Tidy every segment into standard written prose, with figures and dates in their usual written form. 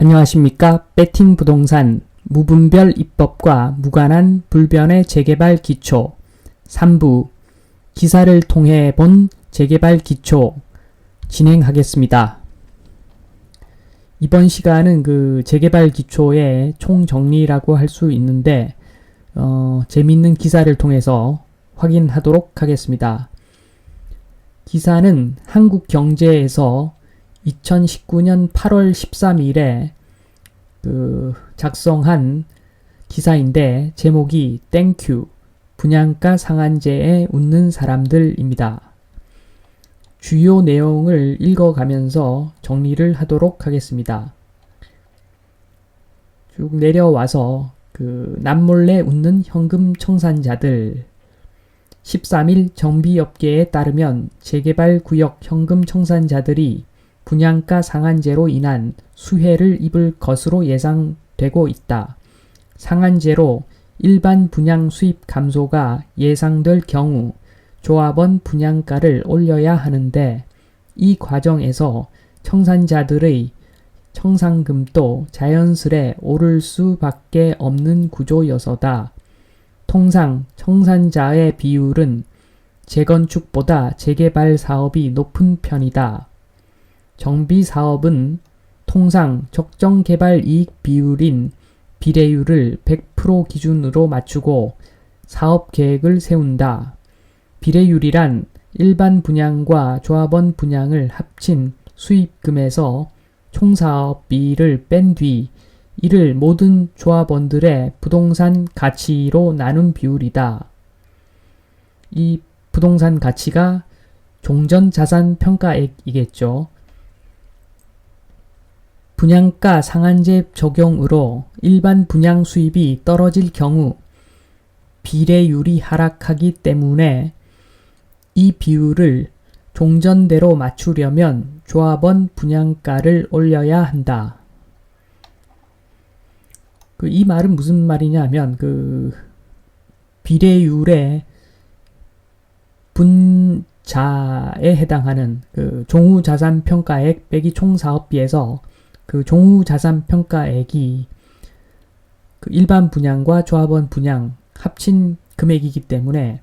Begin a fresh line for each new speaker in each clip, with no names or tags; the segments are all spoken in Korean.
안녕하십니까. 배팅 부동산 무분별 입법과 무관한 불변의 재개발 기초 3부 기사를 통해 본 재개발 기초 진행하겠습니다. 이번 시간은 그 재개발 기초의 총정리라고 할 수 있는데 재미있는 기사를 통해서 확인하도록 하겠습니다. 기사는 한국경제에서 2019년 8월 13일에 작성한 기사인데 제목이 땡큐 분양가 상한제에 웃는 사람들입니다. 주요 내용을 읽어가면서 정리를 하도록 하겠습니다. 쭉 내려와서 남몰래 웃는 현금 청산자들 13일 정비업계에 따르면 재개발 구역 현금 청산자들이 분양가 상한제로 인한 수혜를 입을 것으로 예상되고 있다. 상한제로 일반 분양 수입 감소가 예상될 경우 조합원 분양가를 올려야 하는데 이 과정에서 청산자들의 청산금도 자연스레 오를 수밖에 없는 구조여서다. 통상 청산자의 비율은 재건축보다 재개발 사업이 높은 편이다. 정비 사업은 통상 적정 개발 이익 비율인 비례율을 100% 기준으로 맞추고 사업 계획을 세운다. 비례율이란 일반 분양과 조합원 분양을 합친 수입금에서 총사업비를 뺀 뒤 이를 모든 조합원들의 부동산 가치로 나눈 비율이다. 이 부동산 가치가 종전자산평가액이겠죠. 분양가 상한제 적용으로 일반 분양 수입이 떨어질 경우 비례율이 하락하기 때문에 이 비율을 종전대로 맞추려면 조합원 분양가를 올려야 한다. 이 말은 무슨 말이냐면 비례율의 분자에 해당하는 종후자산평가액 빼기 총사업비에서 종후자산평가액이 일반 분양과 조합원 분양 합친 금액이기 때문에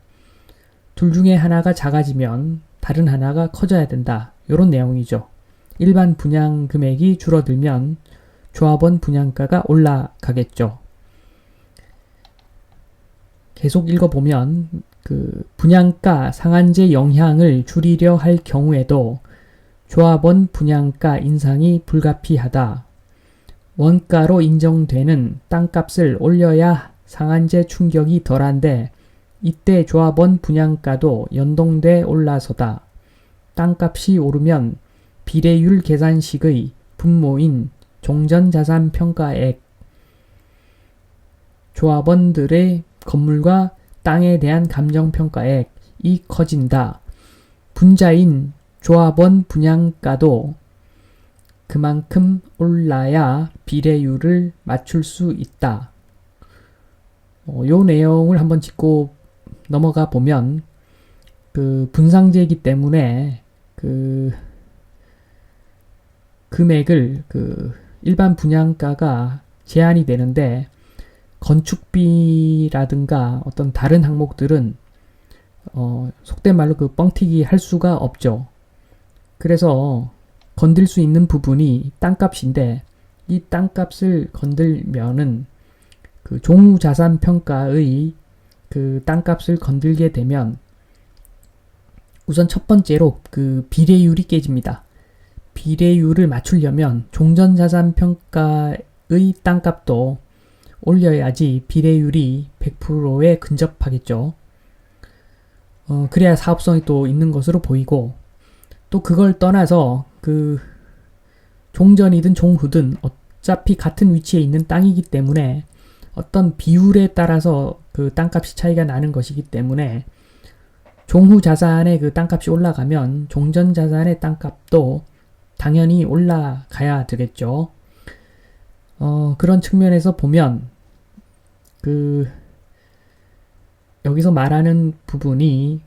둘 중에 하나가 작아지면 다른 하나가 커져야 된다. 이런 내용이죠. 일반 분양 금액이 줄어들면 조합원 분양가가 올라가겠죠. 계속 읽어보면 분양가 상한제 영향을 줄이려 할 경우에도 조합원 분양가 인상이 불가피하다. 원가로 인정되는 땅값을 올려야 상한제 충격이 덜한데 이때 조합원 분양가도 연동돼 올라서다. 땅값이 오르면 비례율 계산식의 분모인 종전자산평가액, 조합원들의 건물과 땅에 대한 감정평가액이 커진다. 분자인 조합원 분양가도 그만큼 올라야 비례율을 맞출 수 있다. 요 내용을 한번 짚고 넘어가 보면 분상제이기 때문에 금액을 일반 분양가가 제한이 되는데 건축비라든가 어떤 다른 항목들은 속된 말로 뻥튀기 할 수가 없죠. 그래서 건들 수 있는 부분이 땅값인데 이 땅값을 건들면은 종후자산평가의 땅값을 건들게 되면 우선 첫 번째로 비례율이 깨집니다. 비례율을 맞추려면 종전자산평가의 땅값도 올려야지 비례율이 100%에 근접하겠죠. 그래야 사업성이 또 있는 것으로 보이고 또 그걸 떠나서 종전이든 종후든 어차피 같은 위치에 있는 땅이기 때문에 어떤 비율에 따라서 땅값이 차이가 나는 것이기 때문에 종후자산의 땅값이 올라가면 종전자산의 땅값도 당연히 올라가야 되겠죠. 그런 측면에서 보면 여기서 말하는 부분이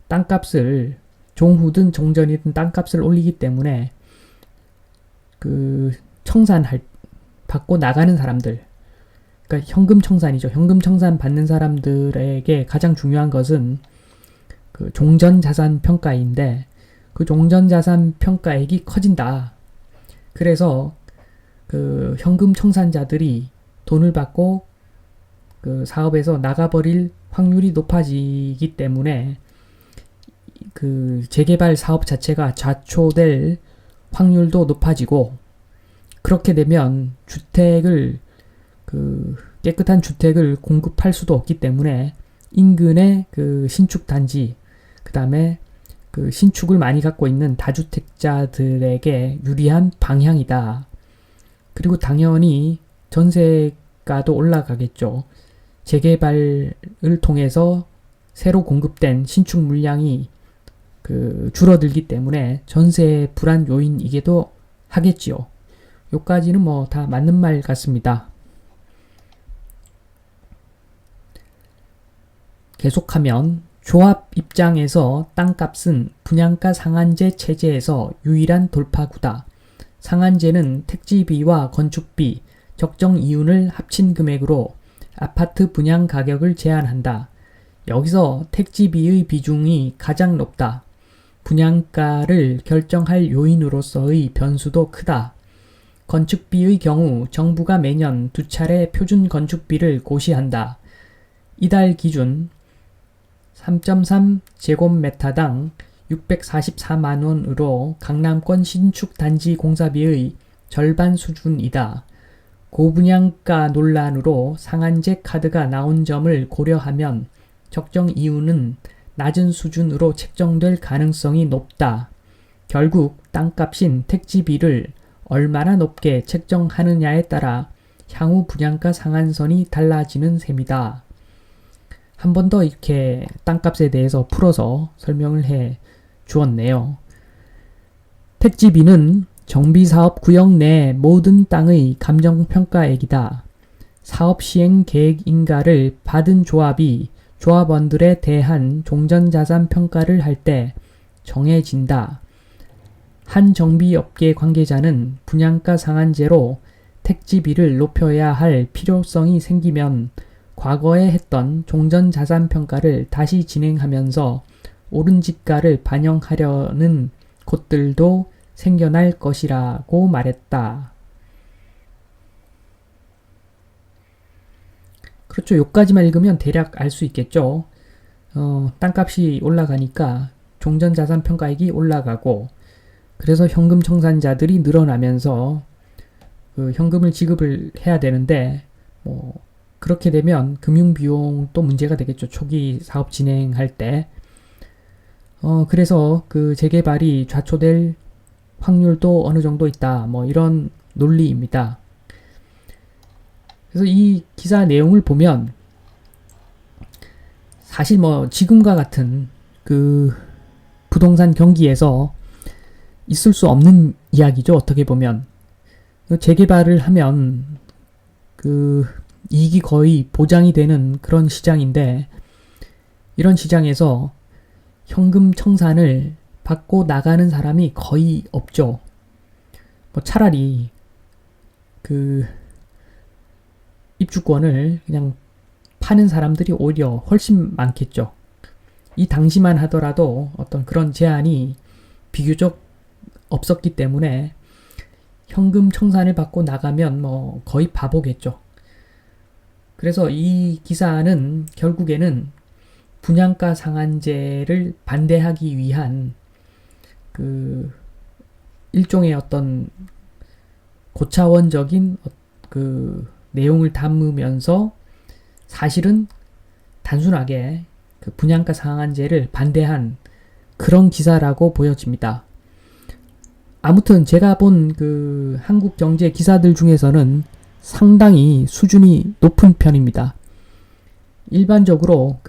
땅값을 종후든 종전이든 땅값을 올리기 때문에 받고 나가는 사람들, 그러니까 현금 청산이죠. 현금 청산 받는 사람들에게 가장 중요한 것은 그 종전자산 평가인데, 그 종전자산 평가액이 커진다. 그래서 그 현금 청산자들이 돈을 받고 그 사업에서 나가버릴 확률이 높아지기 때문에 그 재개발 사업 자체가 좌초될 확률도 높아지고, 그렇게 되면 깨끗한 주택을 공급할 수도 없기 때문에 인근의 그 신축 단지, 그 다음에 그 신축을 많이 갖고 있는 다주택자들에게 유리한 방향이다. 그리고 당연히 전세가도 올라가겠죠. 재개발을 통해서 새로 공급된 신축 물량이 줄어들기 때문에 전세 불안 요인이기도 하겠지요. 요까지는 뭐 다 맞는 말 같습니다. 계속하면 조합 입장에서 땅값은 분양가 상한제 체제에서 유일한 돌파구다. 상한제는 택지비와 건축비, 적정 이윤을 합친 금액으로 아파트 분양 가격을 제한한다. 여기서 택지비의 비중이 가장 높다. 분양가를 결정할 요인으로서의 변수도 크다. 건축비의 경우 정부가 매년 2차례 표준 건축비를 고시한다. 이달 기준 3.3제곱미터당 644만원으로 강남권 신축 단지 공사비의 절반 수준이다. 고분양가 논란으로 상한제 카드가 나온 점을 고려하면 적정 이윤은 낮은 수준으로 책정될 가능성이 높다. 결국 땅값인 택지비를 얼마나 높게 책정하느냐에 따라 향후 분양가 상한선이 달라지는 셈이다. 한 번 더 이렇게 땅값에 대해서 풀어서 설명을 해 주었네요. 택지비는 정비사업 구역 내 모든 땅의 감정평가액이다. 사업 시행 계획인가를 받은 조합이 조합원들에 대한 종전자산 평가를 할 때 정해진다. 한 정비업계 관계자는 분양가 상한제로 택지비를 높여야 할 필요성이 생기면 과거에 했던 종전자산 평가를 다시 진행하면서 오른 집가를 반영하려는 곳들도 생겨날 것이라고 말했다. 그렇죠. 요까지만 읽으면 대략 알 수 있겠죠. 땅값이 올라가니까 종전자산 평가액이 올라가고, 그래서 현금 청산자들이 늘어나면서 그 현금을 지급을 해야 되는데, 그렇게 되면 금융비용도 문제가 되겠죠. 초기 사업 진행할 때. 그래서 그 재개발이 좌초될 확률도 어느 정도 있다. 이런 논리입니다. 그래서 이 기사 내용을 보면 사실 지금과 같은 그 부동산 경기에서 있을 수 없는 이야기죠. 어떻게 보면 재개발을 하면 그 이익이 거의 보장이 되는 그런 시장인데, 이런 시장에서 현금 청산을 받고 나가는 사람이 거의 없죠. 차라리 그 입주권을 그냥 파는 사람들이 오히려 훨씬 많겠죠. 이 당시만 하더라도 어떤 그런 제한이 비교적 없었기 때문에 현금 청산을 받고 나가면 거의 바보겠죠. 그래서 이 기사는 결국에는 분양가 상한제를 반대하기 위한 그 일종의 어떤 고차원적인 그 내용을 담으면서 사실은 단순하게 그 분양가 상한제를 반대한 그런 기사라고 보여집니다. 아무튼 제가 본 그 한국 경제 기사들 중에서는 상당히 수준이 높은 편입니다. 일반적으로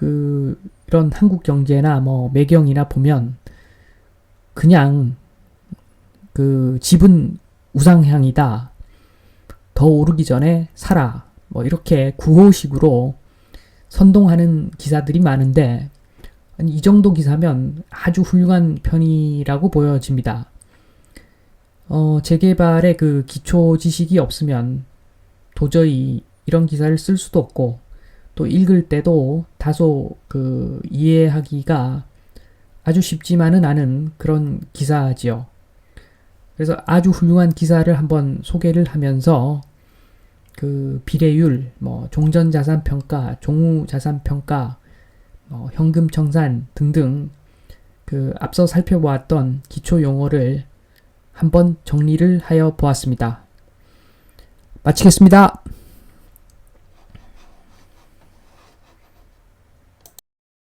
이런 한국 경제나 매경이나 보면 그냥 그 집은 우상향이다. 더 오르기 전에 사라. 이렇게 구호식으로 선동하는 기사들이 많은데, 이 정도 기사면 아주 훌륭한 편이라고 보여집니다. 재개발의 그 기초 지식이 없으면 도저히 이런 기사를 쓸 수도 없고, 또 읽을 때도 다소 그 이해하기가 아주 쉽지만은 않은 그런 기사지요. 그래서 아주 훌륭한 기사를 한번 소개를 하면서 그 비례율, 종전자산평가, 종후자산평가, 현금청산 등등 그 앞서 살펴보았던 기초 용어를 한번 정리를 하여 보았습니다. 마치겠습니다.